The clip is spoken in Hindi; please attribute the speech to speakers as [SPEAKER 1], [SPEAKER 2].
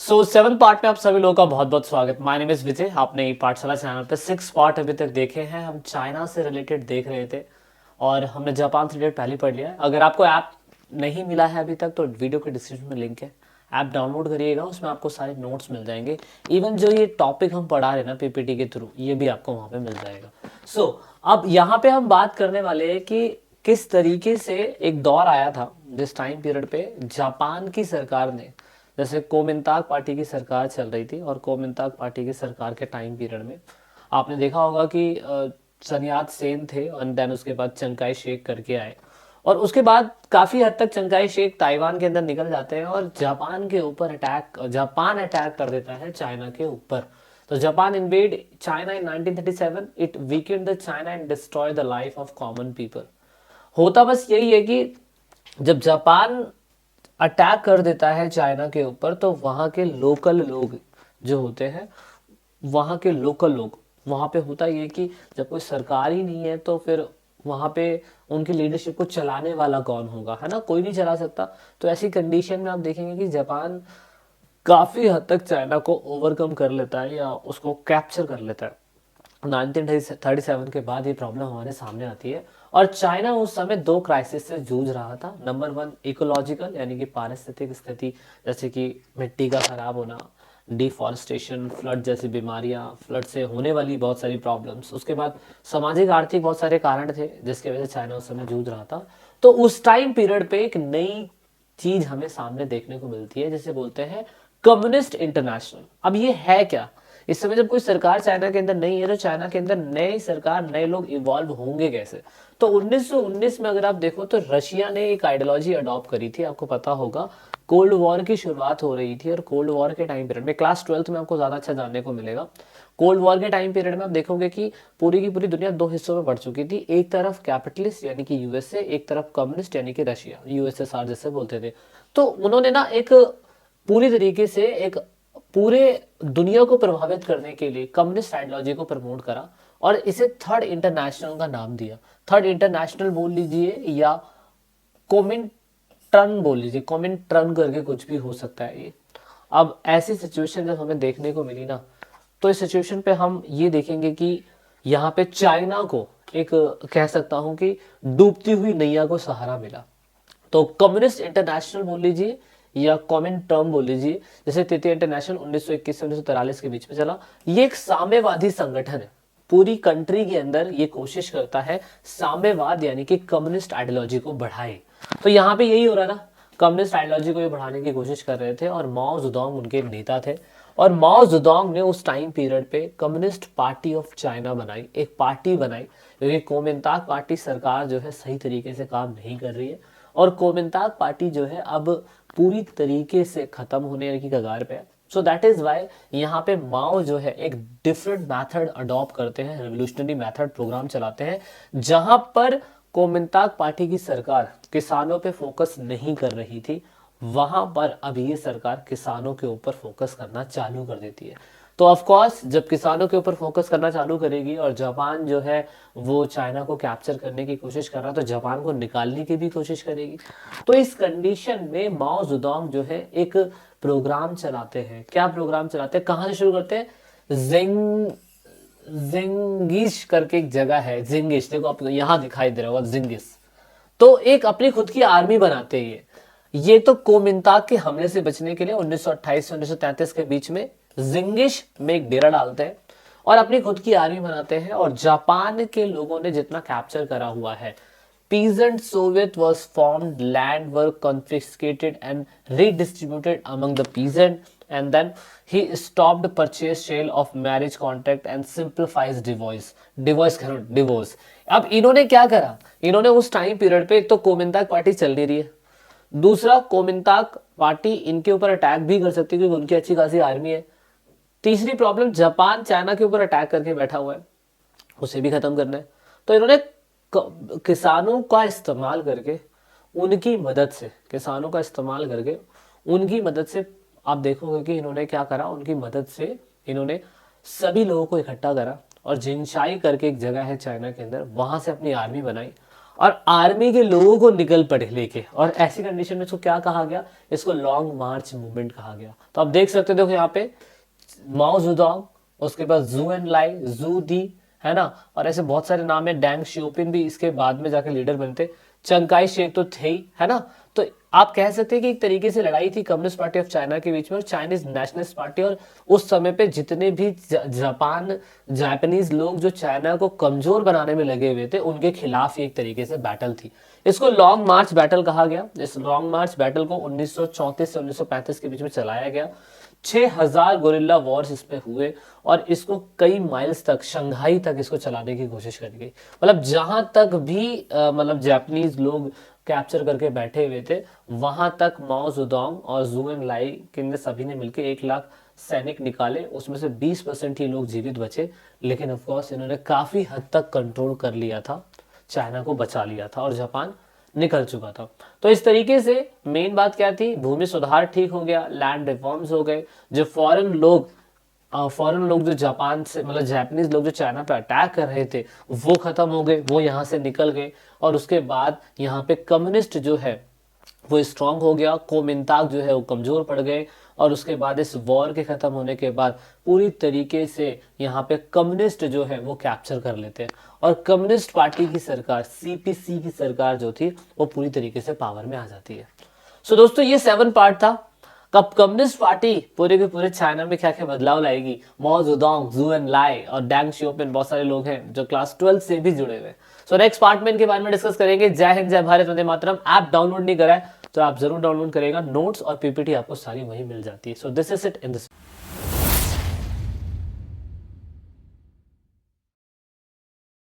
[SPEAKER 1] सेवन पार्ट में आप सभी लोगों का बहुत बहुत स्वागत। माय नेम इज विजय। आपने ई पाठशाला चैनल पे 6 पार्ट अभी तक देखे हैं। हम चाइना से रिलेटेड देख रहे थे और हमने जापान से रिलेटेड पहले ही पढ़ लिया है। अगर आपको ऐप नहीं मिला है अभी तक तो वीडियो के डिस्क्रिप्शन में लिंक है, ऐप डाउनलोड करिएगा, उसमें आपको सारे नोट्स मिल जाएंगे। इवन जो ये टॉपिक हम पढ़ा रहे हैं ना पीपीटी के थ्रू, ये भी आपको वहाँ पे मिल जाएगा। अब यहाँ पे हम बात करने वाले हैं कि किस तरीके से एक दौर आया था जिस टाइम पीरियड पे जापान की सरकार ने, जैसे कोमिंताक पार्टी की सरकार चल रही थी और कोमिंताक पार्टी की सरकार के टाइम पीरियड में आपने देखा होगा कि सन यात सेन थे और देन उसके बाद चंकाई शेख करके आए और उसके बाद काफी हद तक चंकाई शेख ताइवान के अंदर निकल जाते हैं और जापान अटैक कर देता है चाइना के ऊपर। तो Japan invade China in 1937। It Weeknd the China and destroy the life of common people. होता बस यही है कि जब जापान अटैक कर देता है चाइना के ऊपर तो वहाँ के लोकल लोग जो होते हैं, वहाँ के लोकल लोग, वहाँ पे होता ये कि जब कोई सरकार ही नहीं है तो फिर वहाँ पे उनकी लीडरशिप को चलाने वाला कौन होगा, है ना, कोई नहीं चला सकता। तो ऐसी कंडीशन में आप देखेंगे कि जापान काफी हद तक चाइना को ओवरकम कर लेता है या उसको कैप्चर कर लेता है। 1937 के बाद ये प्रॉब्लम हमारे सामने आती है और चाइना उस समय दो क्राइसिस से जूझ रहा था। नंबर वन इकोलॉजिकल यानी कि पारिस्थितिक स्थिति, जैसे कि मिट्टी का खराब होना, डिफॉरेस्टेशन, फ्लड जैसी बीमारियां, फ्लड से होने वाली बहुत सारी प्रॉब्लम्स। उसके बाद सामाजिक आर्थिक बहुत सारे कारण थे जिसकी वजह से चाइना उस समय जूझ रहा था। तो उस टाइम पीरियड पे एक नई चीज हमें सामने देखने को मिलती है जिसे बोलते हैं कम्युनिस्ट इंटरनेशनल। अब ये है क्या? इस समय जब कोई सरकार चाइना के अंदर नहीं है तो चाइना के अंदर नई सरकार, नए लोग इवॉल्व होंगे कैसे? तो 1919 में अगर आप देखो तो रशिया ने एक आइडियोलॉजी अडॉप्ट करी थी। आपको पता होगा कोल्ड वॉर की शुरुआत हो रही थी और कोल्ड वॉर के टाइम पीरियड में क्लास 12th में आपको ज्यादा अच्छा जानने को मिलेगा। कोल्ड वॉर के टाइम पीरियड में आप देखोगे कि पूरी की पूरी दुनिया दो हिस्सों में बढ़ चुकी थी। एक तरफ कैपिटलिस्ट यानी कि यूएसए, एक तरफ कम्युनिस्ट यानी कि रशिया, यूएसएसआर जैसे बोलते थे। तो उन्होंने ना एक पूरी तरीके से एक पूरे दुनिया को प्रभावित करने के लिए कम्युनिस्ट आइडियोलॉजी को प्रमोट करा और इसे थर्ड इंटरनेशनल का नाम दिया। थर्ड इंटरनेशनल बोल लीजिए या कोमिंटर्न बोल लीजिए, कोमिंटर्न करके कुछ भी हो सकता है ये। अब ऐसी सिचुएशन जब हमें देखने को मिली ना, तो इस सिचुएशन पे हम ये देखेंगे कि यहाँ पे चाइना को एक कह सकता हूं कि डूबती हुई नैया को सहारा मिला। तो कम्युनिस्ट इंटरनेशनल बोल लीजिए या कॉमन टर्म बोल लीजिए, जैसे तृतीय इंटरनेशनल 1921 से 1943 के बीच में चला। ये एक साम्यवादी संगठन है। पूरी कंट्री के अंदर ये कोशिश करता है साम्यवाद यानी कि कम्युनिस्ट आइडियोलॉजी को बढ़ाए। तो यहाँ पे यही हो रहा था, कम्युनिस्ट आइडियोलॉजी को ये बढ़ाने की कोशिश कर रहे थे और माओ जेडोंग उनके नेता थे। और माओ जेडोंग ने उस टाइम पीरियड पे कम्युनिस्ट पार्टी ऑफ चाइना बनाई, एक पार्टी बनाई, क्योंकि कोमिंताक पार्टी सरकार जो है सही तरीके से काम नहीं कर रही है और कोमिंताक पार्टी जो है अब पूरी तरीके से खत्म होने की कगार पे है। सो दैट इज वाई यहाँ पे माओ जो है एक डिफरेंट मेथड अडॉप्ट करते हैं, रेवोल्यूशनरी मेथड प्रोग्राम चलाते हैं, जहां पर कोमिंताक पार्टी की सरकार किसानों पे फोकस नहीं कर रही थी, वहां पर अब ये सरकार किसानों के ऊपर फोकस करना चालू कर देती है। तो ऑफ कोर्स जब किसानों के ऊपर फोकस करना चालू करेगी और जापान जो है वो चाइना को कैप्चर करने की कोशिश कर रहा है तो जापान को निकालने की भी कोशिश करेगी। तो इस कंडीशन में माओ जेडोंग जो है एक प्रोग्राम चलाते हैं। क्या प्रोग्राम चलाते हैं, कहां से शुरू करते हैं? जिंग जिंगिश करके एक जगह है, जिंगिश, देखो आपको यहाँ दिखाई दे रहा होगा जिंगिस। तो एक अपनी खुद की आर्मी बनाते हैं ये तो कोमिंताक के हमले से बचने के लिए 1928 से 1933 के बीच में जिंगिश में एक डेरा डालते हैं और अपनी खुद की आर्मी बनाते हैं। और जापान के लोगों ने जितना कैप्चर करा हुआ है, peasant Soviet was formed, land were confiscated and redistributed among the peasant, and then he stopped purchase sale of marriage contract and simplifies divorce। अब इन्होंने क्या करा, इन्होंने उस टाइम पीरियड पे एक तो कोमिंताक पार्टी चल नहीं रही है, दूसरा कोमिंताक पार्टी इनके ऊपर अटैक भी कर सकती है क्योंकि उनकी अच्छी खासी आर्मी है, तीसरी प्रॉब्लम जापान चाइना के ऊपर अटैक करके बैठा हुआ है, उसे भी खत्म करना है। तो इन्होंने किसानों का इस्तेमाल करके, उनकी मदद से, किसानों का इस्तेमाल करके उनकी मदद से आप देखोगे कि इन्होंने क्या करा, उनकी मदद से इन्होंने सभी लोगों को इकट्ठा करा और जिनशाई करके एक जगह है चाइना के अंदर, वहां से अपनी आर्मी बनाई और आर्मी के लोगों को निकल पड़े लेके, और ऐसी कंडीशन में इसको क्या कहा गया, इसको लॉन्ग मार्च मूवमेंट कहा गया। तो आप देख सकते हो, देखो यहाँ पे माओ जुदोंग, उसके बाद जू एन लाई, जू दी, है ना, और ऐसे बहुत सारे नाम है, डैंग शियोपिन भी इसके बाद में जाके लीडर बनते, चंकाई शेक तो थे ही, है ना। तो आप कह सकते हैं कि एक तरीके से लड़ाई थी कम्युनिस्ट पार्टी ऑफ चाइना के बीच में और चाइनीज नेशनलिस्ट पार्टी, और उस समय पे जितने भी जापान जापानीज लोग जो चाइना को कमजोर बनाने में लगे हुए थे, उनके खिलाफ एक तरीके से बैटल थी। इसको लॉन्ग मार्च बैटल कहा गया। इस लॉन्ग मार्च बैटल को 1934 से 1935 के बीच में चलाया गया। 6000 गोरिल्ला वॉर्स इस पे हुए और इसको कई माइल्स तक, शंघाई तक इसको चलाने की कोशिश करी गई। मतलब जहां तक भी मतलब जापानीज लोग कैप्चर करके बैठे हुए थे, वहां तक माओ जुदोंग और जू एन लाई के सभी ने मिलकर 1 लाख सैनिक निकाले। उसमें से 20% ही लोग जीवित बचे, लेकिन ऑफकोर्स इन्होंने काफी हद तक कंट्रोल कर लिया था, चाइना को बचा लिया था और जापान निकल चुका था। तो इस तरीके से मेन बात क्या थी, भूमि सुधार ठीक हो गया, लैंड रिफॉर्म्स हो गए, जो फॉरेन लोग जो जापान से, मतलब जापानीज लोग जो चाइना पे अटैक कर रहे थे, वो खत्म हो गए, वो यहाँ से निकल गए। और उसके बाद यहाँ पे कम्युनिस्ट जो है वो स्ट्रांग हो गया, कोमिंताक जो है वो कमजोर पड़ गए। और उसके बाद इस वॉर के खत्म होने के बाद पूरी तरीके से यहाँ पे कम्युनिस्ट जो है वो कैप्चर कर लेते हैं और कम्युनिस्ट पार्टी की सरकार, सीपीसी की सरकार जो थी, वो पूरी तरीके से पावर में आ जाती है। सो दोस्तों, ये 7 पार्ट था। कब कम्युनिस्ट पार्टी पूरे के पूरे चाइना में क्या क्या बदलाव लाएगी, माओ जुदोंग, जू एन लाई और डैंग शियोपिन, बहुत सारे लोग हैं जो क्लास 12 से भी जुड़े हुए हैं। सो नेक्स्ट पार्ट में इनके बारे में डिस्कस करेंगे। जय हिंद, जय भारत, वंदे मातरम। ऐप डाउनलोड नहीं करा है तो आप जरूर डाउनलोड करेगा, नोट्स और पीपीटी आपको सारी वहीं मिल जाती है। So this is it in this